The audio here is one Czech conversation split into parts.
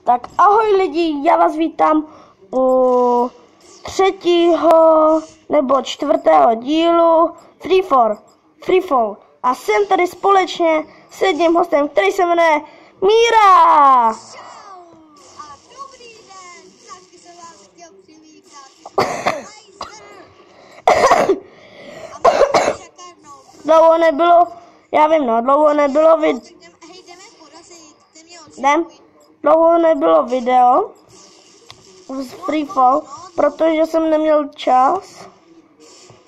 Tak ahoj lidi, já vás vítám u 3. nebo 4. dílu Freefall. A jsem tady společně s jedním hostem, který se jmenuje Míra. Čau a dobrý den, taky jsem vás chtěl přivítat. Dlouho nebylo, já vím dlouho nebylo dlouho nebylo video z Freefall, protože jsem neměl čas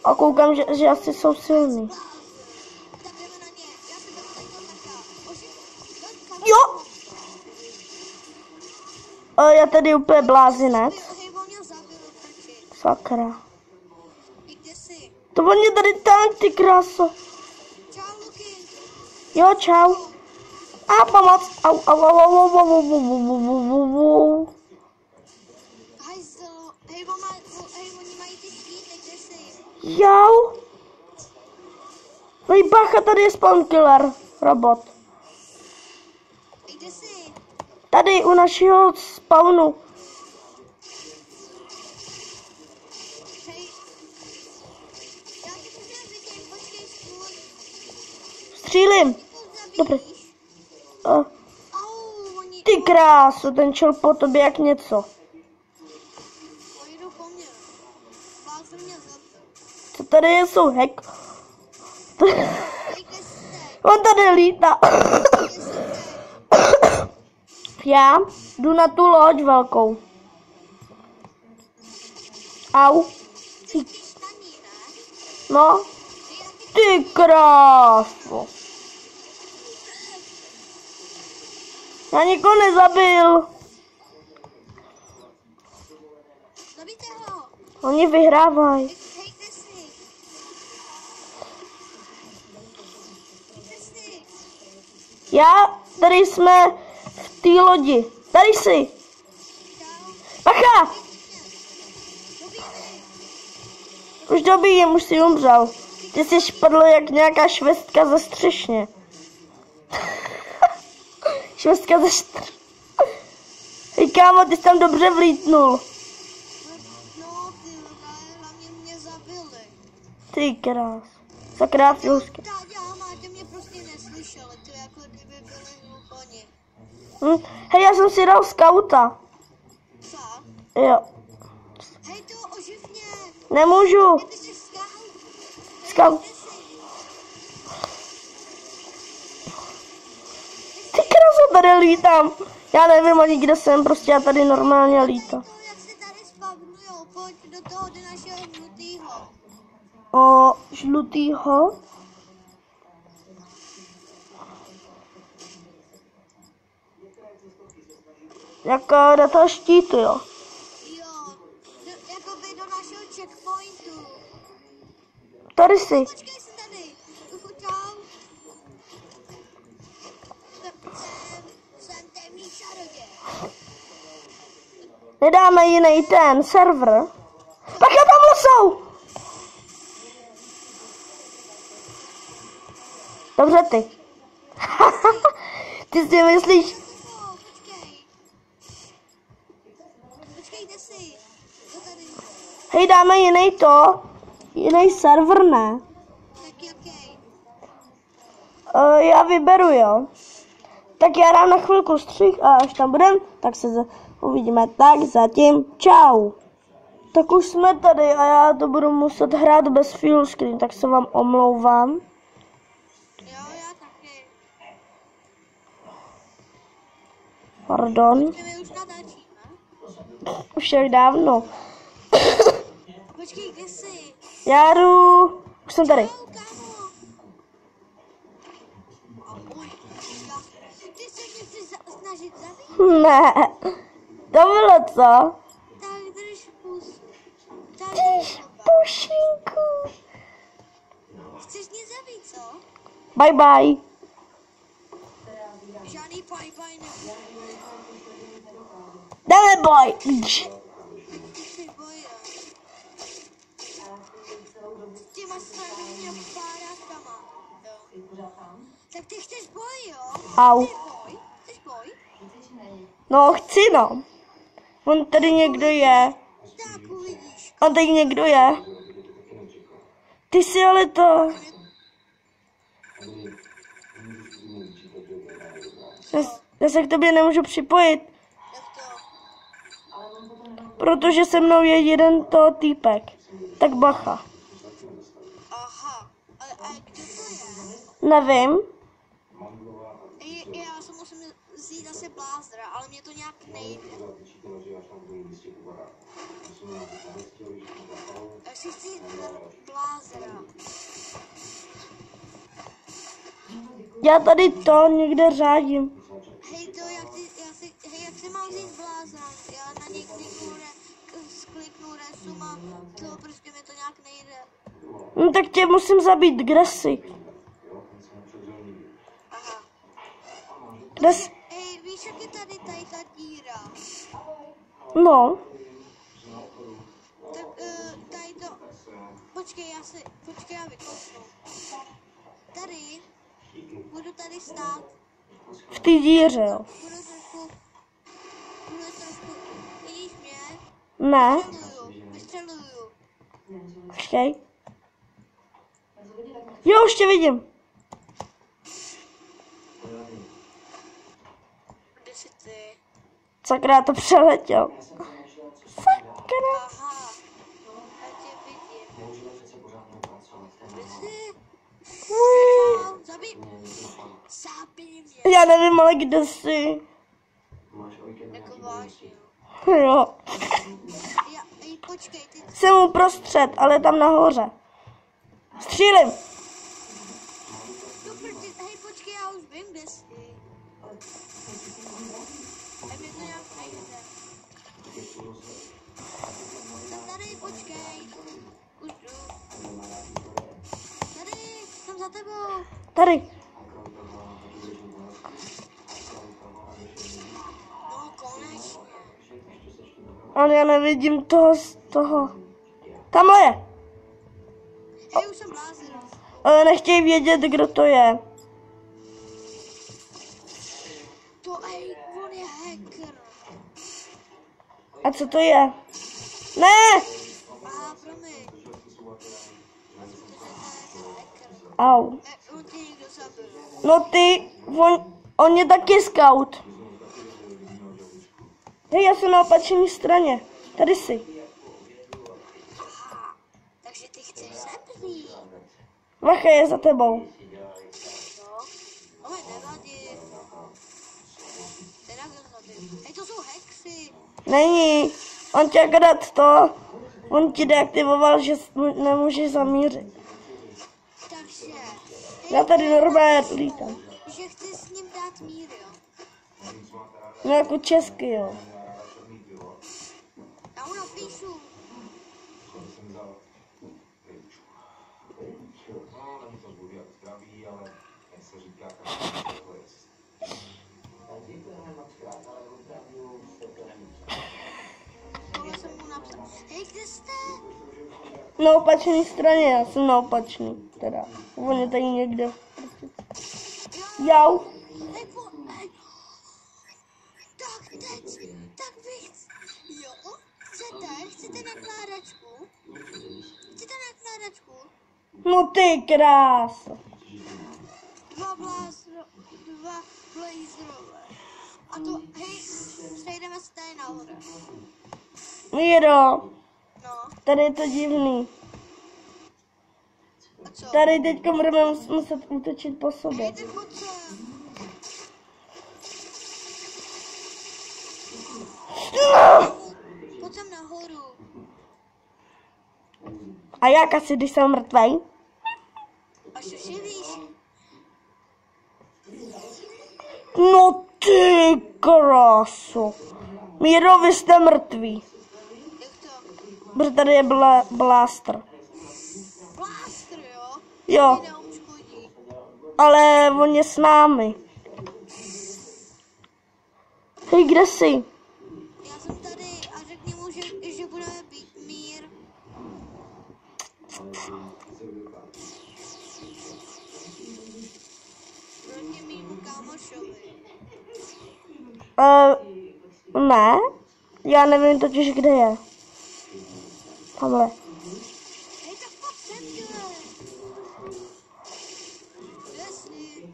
a koukám, že asi jsou silní. Jo! Já tady úplně blázinec. Sakra. To on je tady tank, ty kráso. Jo, čau. A pomoc. Au. Jau. Dej bacha, tady je spawn killer, robot. Tady u našeho spawnu. Střílim. Dobrý. Ty krásu, ten čel po tobě jak něco. Co tady je, jsou hack? On tady lítá. Já jdu na tu loď velkou. Au. No. Ty krásu. Já nikoho nezabil. Oni vyhrávají. Tady jsme v té lodi. Tady jsi. Bacha! Už dobíjím, už si umřel. Ty jsi špadl jak nějaká švestka ze střešně. Švestka ze střešně. Hej kámo, ty jsi tam dobře vlítnul. No, ty hlavně mě zabili. Ty krás. Sakra fiusky. Ty mě prostě neslyšeli, to jako kdyby byli úplně. Hej, já jsem si dal skauta. Co? Jo. Hej, to oživně. Nemůžu. Ty jsi Scout. Ty krásu, tady lítám. Já nevím ani kde jsem, prostě já tady normálně lítám. Jak se tady spavnujou, pojď do toho, do našeho žlutýho. O, žlutýho? Jako do toho štítu, jo? Jo, jakoby do našeho checkpointu. Tady jsi. Počkej se tady. Čau. Jsem temný čaroděj. Nedáme jiný ten server. Tak já tamhle jsou. Dobře ty. Ty si myslíš? Počkej, kde jsi? Hej, dáme jiný server, ne? Tak jaký? Já vyberu, jo. Tak já dám na chvilku střih a až tam budem, tak se uvidíme. Tak zatím, čau. Tak už jsme tady a já to budu muset hrát bez full screen, tak se vám omlouvám. Jo, já taky. Pardon. My už natáčíme. Už jak dávno. Počkej, kde jsi? Já jdu, už jsem tady. Čau, kámo. Ahoj. Ty se mě chceš snažit zabít? Ne, to bylo co? Tak drž pus. Drž pušinku. Chceš mě zabít, co? Bye bye. Žádný bye nebude. Dáme boj. Ty boje. S těma starými párákama. Tak ty chceš boj, jo? Au. Chceš boj? Chceš boj? No, chci, no. On tady někdo je. Tak uvidíš. On tady někdo je. Ty jsi ale to... Já se k tobě nemůžu připojit, Jak to? protože se mnou je jeden toho týpek. Tak bacha. Aha. Ale a kdo to je? Nevím. Já se musím vzít zase blázra, ale mě to nějak nejde. Já si chci jít blázra. Já tady to někde řádím. Hej, to jak si mám vzít blázra? Já na něj kliknu resum a to prostě mi to nějak nejde. No tak tě musím zabít, kde jsi? Aha. Kde jsi? Hej, víš, jak je tady ta díra? No. Tak tady to... Počkej, já vykousnu. Tady, budu tady stát. V té díře, jo. Budu trošku, vidíš mě? Ne. Vystřeluju. Počkej. Jo, už tě vidím. Kde jsi ty? Sakra, to přeletěl. Sakra. Aha, já tě vidím. Kde jsi? Čau, zabij mě. Já nevím, ale kde jsi. Jako vážně. Jo. Počkej, ty... Jsem uprostřed, ale tam nahoře. Střílim. Hej, počkej, já už vím, kde jsi. Hej, mě to nějak nejde. Tak tady, počkej. Už jdu. Tady, jsem za tebou. Tady. No, konečně. Ale já nevidím toho z toho. Tamhle je. Hej, už jsem blázen. Ale nechtějí vědět, kdo to je. Hej, on je hacker. A co to je? Ne! Aha, promiň. Au. On tě někdo zabil. No ty, on je taky scout. Hej, já jsem na opačné straně. Tady jsi. Aha, takže ty chceš zabít. Vacha je za tebou. No, ale nevadí. Teda kdo zabil. Hej, to jsou hexy. Není. On tě akorát to. On ti deaktivoval, že nemůžeš zamířit. Takže, Já tady normálně lítám. že chci s ním dát mír, jo? No jako česky, jo. Já mu napíšu. Tohle jsem mu napsal. Hej, kde jste? Na opačné straně, já jsem na opačný, teda. On je tady někde. Jau. Hej, hej. Tak teď, tak vy jo? Chcete nakládačku? Chcete nakládačku? No ty krása. Dva blazerové. A to, hej, sejdeme se tady nahoře. Míro, No, tady je to divný. a co? Tady teďka budeme muset útočit po sobě. Hej, ty pojď sem. Pojď sem nahoru. A jak asi, když jsem mrtvej? Až to živíš. No ty kráso. Míro, vy jste mrtví. Jak to? Protože tady je blaster. Blaster, jo? Jo, Ty neuškodí. ale on je s námi. Hej, kde jsi? Já jsem tady a řekni mu, že budeme být mír. Proti mýmu kámošovi. Ne, já nevím totiž, kde je. Tamhle. Hej, tak pojď sem, děle. Kde jsi?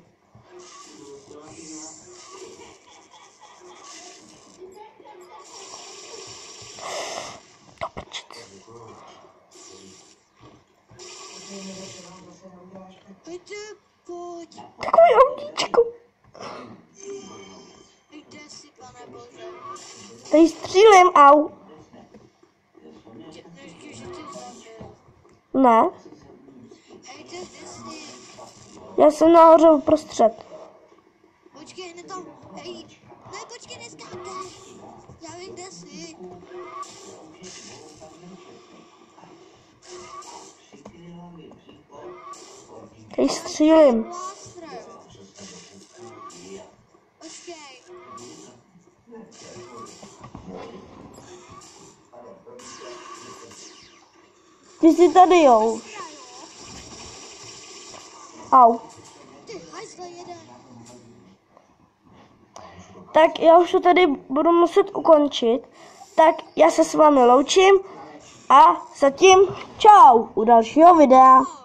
To prčit. Pojďte, pojď. Takový autíčko. Kde jsi, pane Bože? Tady střílím, au. Než že tě zabil. Ne, Hej, kde jsi? já jsem nahoře uprostřed. Počkej, hned tam. Hej, ne, počkej, neskákej. Já vím, kde jsi. Tady střílím. Plástre. Počkej. Ty jsi tady, jo. Au. Ty hajzle jeden. Tak já už to tady budu muset ukončit. Tak já se s vámi loučím a zatím čau u dalšího videa.